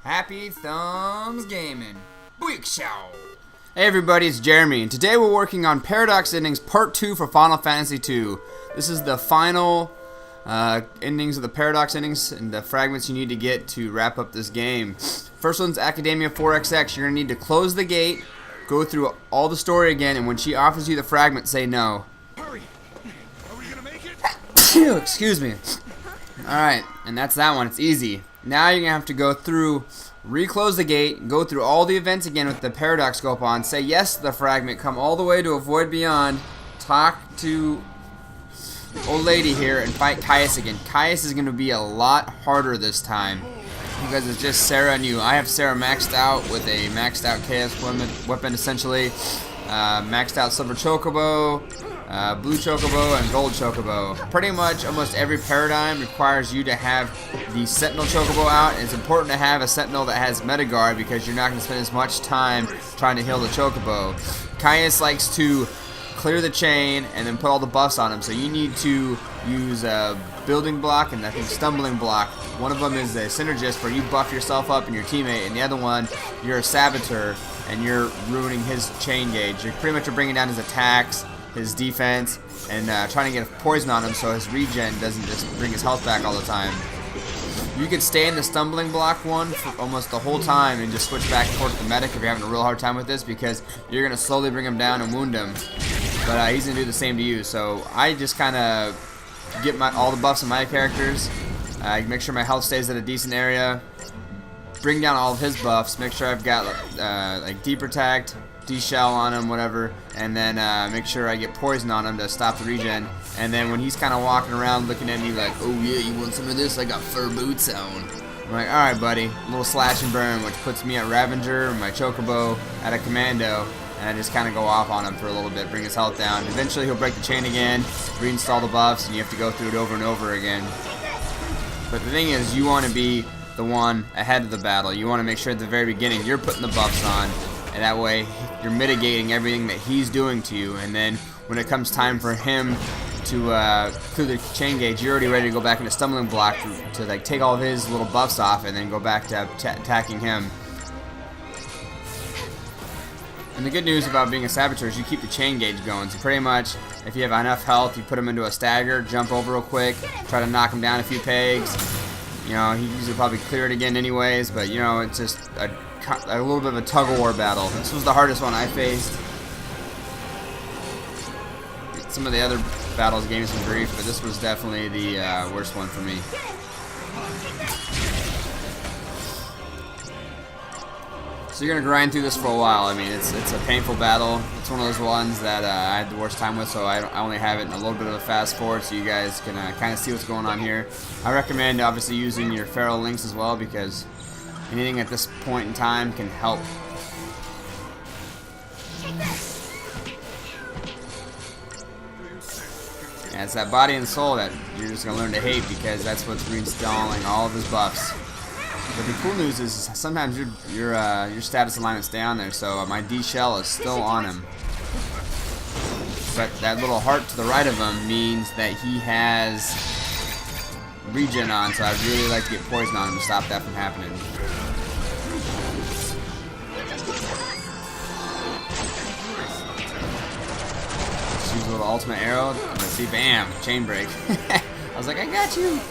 Happy Thumbs Gaming. Booyah show. Hey everybody, it's Jeremy, and today we're working on Paradox Endings Part 2 for Final Fantasy II. This is the final endings of the Paradox Endings and the fragments you need to get to wrap up this game. First one's Academia 4XX. You're going to need to close the gate, go through all the story again, and when she offers you the fragment, say no. Hurry! Are we gonna make it? Excuse me. Alright, and that's that one. It's easy. Now you're going to have to go through, reclose the gate, go through all the events again with the paradox scope on, say yes to the fragment, come all the way to a void beyond, talk to old lady here, and fight Caius again. Caius is going to be a lot harder this time because it's just Sarah and you. I have Sarah maxed out with a maxed out chaos weapon essentially, maxed out silver chocobo, blue chocobo, and gold chocobo. Pretty much almost every paradigm requires you to have the sentinel chocobo out, and it's important to have a sentinel that has metaguard because you're not going to spend as much time trying to heal the chocobo. Caius likes to clear the chain and then put all the buffs on him, so you need to use a building block and I think stumbling block. One of them is a synergist where you buff yourself up and your teammate, and the other one you're a saboteur and you're ruining his chain gauge. You're pretty much bringing down his attacks, his defense, and trying to get poison on him so his regen doesn't just bring his health back all the time. You could stay in the stumbling block one for almost the whole time and just switch back and forth to the medic if you're having a real hard time with this, because you're going to slowly bring him down and wound him. But he's going to do the same to you, so I just kind of get all the buffs on my characters, make sure my health stays at a decent area, bring down all of his buffs, make sure I've got like deep protect, D-shell on him, whatever, and then make sure I get poison on him to stop the regen. And then when he's kind of walking around looking at me like, oh yeah, you want some of this? I got fur boots on. I'm like, alright buddy, a little slash and burn, which puts me at Ravager, my chocobo at a commando, and I just kind of go off on him for a little bit, bring his health down. Eventually he'll break the chain again, reinstall the buffs, and you have to go through it over and over again. But the thing is, you want to be the one ahead of the battle. You want to make sure at the very beginning you're putting the buffs on, and that way you're mitigating everything that he's doing to you, and then when it comes time for him to clear the chain gauge, you're already ready to go back into stumbling block to like take all of his little buffs off and then go back to attacking him. And the good news about being a saboteur is you keep the chain gauge going, so pretty much if you have enough health, you put him into a stagger, jump over real quick, try to knock him down a few pegs. You know, he usually probably clear it again anyways, but you know, it's just a little bit of a tug-of-war battle. This was the hardest one I faced. Some of the other battles gave me some grief, but this was definitely the worst one for me. So you're gonna grind through this for a while. I mean, it's a painful battle. It's one of those ones that I had the worst time with, so I only have it in a little bit of a fast forward, so you guys can kind of see what's going on here. I recommend obviously using your feral links as well, because anything at this point in time can help. And it's that body and soul that you're just going to learn to hate, because that's what's reinstalling all of his buffs. But the cool news is sometimes your status alignments stay on there, so my D-shell is still on him. But that little heart to the right of him means that he has regen on, so I'd really like to get poison on him to stop that from happening. Use a little ultimate arrow, and let's see, bam, chain break. I was like, I got you.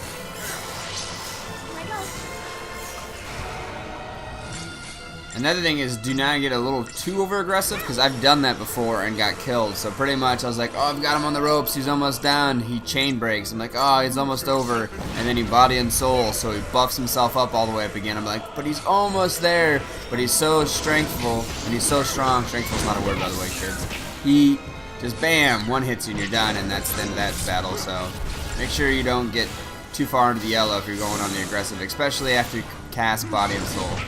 Another thing is, do not get a little too over aggressive, because I've done that before and got killed. So pretty much I was like, oh, I've got him on the ropes, he's almost down. He chain breaks. I'm like, oh, he's almost over. And then he body and soul, so he buffs himself up all the way up again. I'm like, but he's almost there. But he's so strengthful and he's so strong. Strengthful's not a word, by the way, kids. He just bam, one hits you and you're done, and that's the end of that battle. So make sure you don't get too far into the yellow if you're going on the aggressive, especially after you cast body and soul.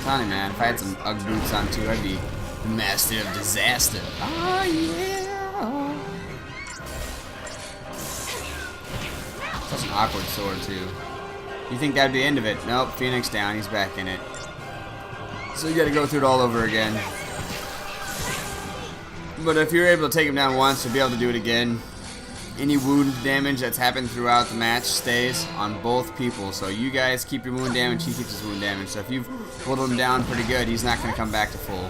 Funny man, if I had some Ugg boots on too, I'd be master of disaster. Oh yeah. Such an awkward sword too. You think that'd be the end of it? Nope, Phoenix down, he's back in it. So you gotta go through it all over again. But if you're able to take him down once, you'll be able to do it again. Any wound damage that's happened throughout the match stays on both people. So you guys keep your wound damage, he keeps his wound damage. So if you've whittled him down pretty good, he's not going to come back to full.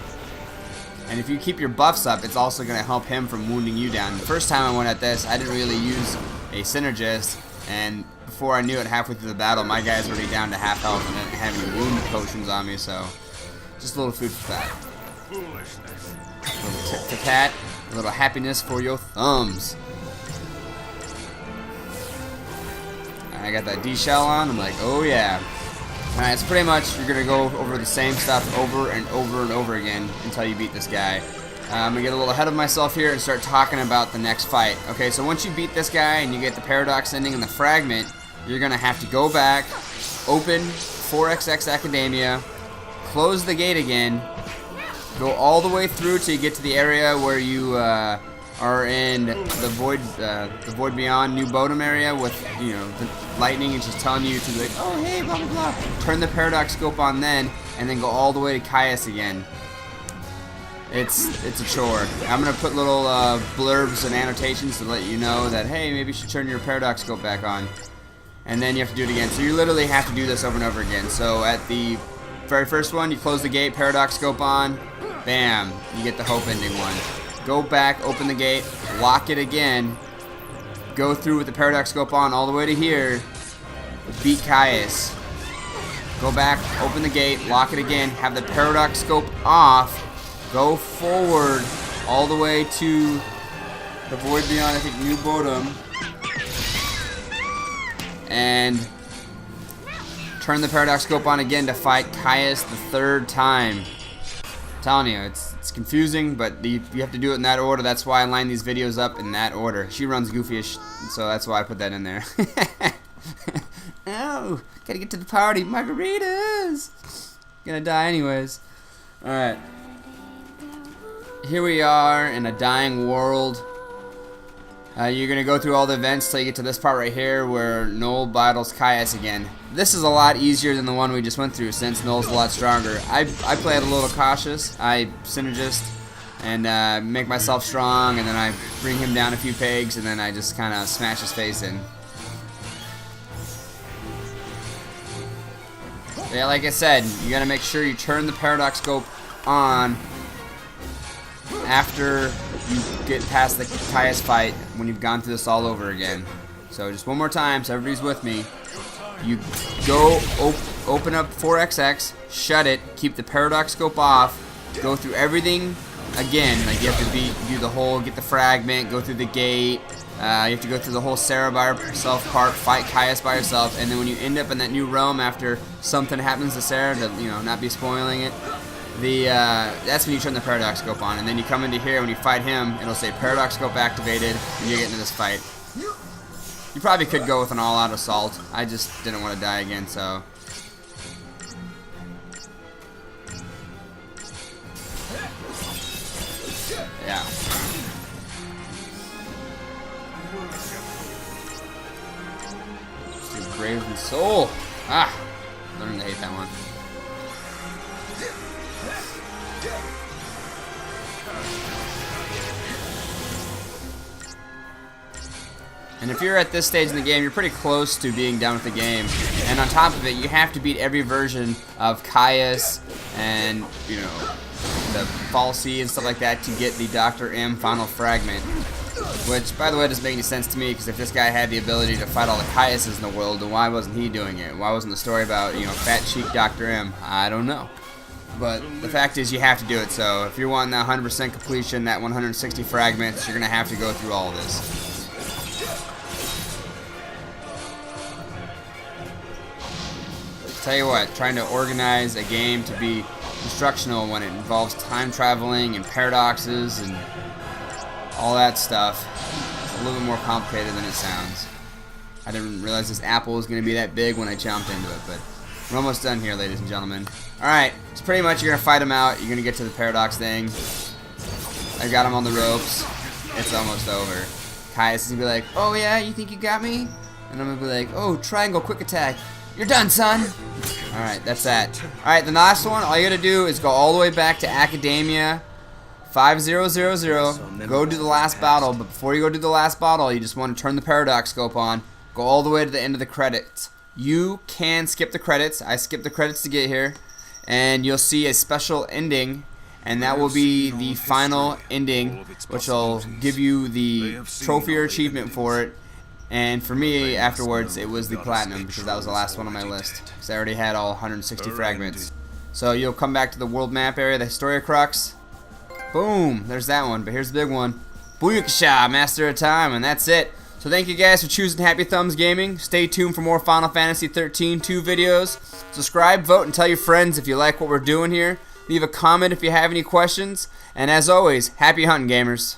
And if you keep your buffs up, it's also going to help him from wounding you down. The first time I went at this, I didn't really use a synergist, and before I knew it, halfway through the battle, my guy's already down to half health and didn't have any wound potions on me, so just a little food for thought. A little tit for tat, a little happiness for your thumbs. I got that D shell on, I'm like, oh yeah. Alright, it's pretty much, you're going to go over the same stuff over and over and over again until you beat this guy. I'm going to get a little ahead of myself here and start talking about the next fight. Okay, so once you beat this guy and you get the paradox ending and the fragment, you're going to have to go back, open 4XX Academia, close the gate again, go all the way through till you get to the area where you are in the void beyond New Bodom area with, you know, the lightning is just telling you to, like, oh hey, blah blah blah. Turn the paradox scope on then, and then go all the way to Caius again. It's a chore. I'm gonna put little blurbs and annotations to let you know that, hey, maybe you should turn your paradox scope back on, and then you have to do it again. So you literally have to do this over and over again. So at the very first one, you close the gate, paradox scope on, bam, you get the hope ending one. Go back, open the gate, lock it again, go through with the paradox scope on all the way to here, beat Caius. Go back, open the gate, lock it again, have the paradox scope off, go forward all the way to the void beyond, I think, New Bodom, and turn the paradox scope on again to fight Caius the third time. I'm telling you, it's confusing, but you have to do it in that order. That's why I line these videos up in that order. She runs goofy-ish, so that's why I put that in there. Oh, gotta get to the party. Margaritas! Gonna die anyways. Alright. Here we are in a dying world. You're going to go through all the events till you get to this part right here where Noel battles Caius again. This is a lot easier than the one we just went through since Noel's a lot stronger. I play it a little cautious. I synergist and make myself strong, and then I bring him down a few pegs, and then I just kind of smash his face in. But yeah, like I said, you got to make sure you turn the paradox scope on after you get past the Caius fight, when you've gone through this all over again. So just one more time so everybody's with me. You go open up 4XX, shut it, keep the paradox scope off, go through everything again. Like you have to do the whole, get the fragment, go through the gate, you have to go through the whole Sarah by herself part, fight Caius by yourself, and then when you end up in that new realm after something happens to Sarah, to, you know, not be spoiling it, that's when you turn the paradox scope on, and then you come into here. When you fight him, it'll say paradox scope activated, and you get into this fight. You probably could go with an all-out assault. I just didn't want to die again, so. Yeah. Let's do Grave and Soul. Ah, learning to hate that one. And if you're at this stage in the game, you're pretty close to being done with the game. And on top of it, you have to beat every version of Caius and, you know, the Falsey and stuff like that to get the Dr. M final fragment. Which, by the way, doesn't make any sense to me, because if this guy had the ability to fight all the Caiuses in the world, then why wasn't he doing it? Why wasn't the story about, you know, fat cheek Dr. M? I don't know. But the fact is, you have to do it. So if you're wanting that 100% completion, that 160 fragments, you're going to have to go through all of this. Tell you what, trying to organize a game to be instructional when it involves time traveling and paradoxes and all that stuff, it's a little bit more complicated than it sounds. I didn't realize this apple was going to be that big when I jumped into it, but we're almost done here, ladies and gentlemen. Alright, so pretty much you're going to fight him out, you're going to get to the paradox thing. I got him on the ropes. It's almost over. Caius is going to be like, oh yeah, you think you got me? And I'm going to be like, oh, triangle quick attack. You're done, son. Alright, that's that. Alright, the last one, all you gotta do is go all the way back to Academia, 5000. Go do the last battle, but before you go do the last battle, you just want to turn the paradox scope on. Go all the way to the end of the credits. You can skip the credits. I skipped the credits to get here, and you'll see a special ending, and that will be the final ending, which will give you the trophy or achievement for it. And for me, afterwards, it was the platinum, because that was the last one on my list, because I already had all 160 fragments. So you'll come back to the world map area, the Historia Crux. Boom, there's that one, but here's the big one. Booyakasha, Master of Time, and that's it. So thank you guys for choosing Happy Thumbs Gaming. Stay tuned for more Final Fantasy XIII-2 videos. Subscribe, vote, and tell your friends if you like what we're doing here. Leave a comment if you have any questions. And as always, happy hunting, gamers.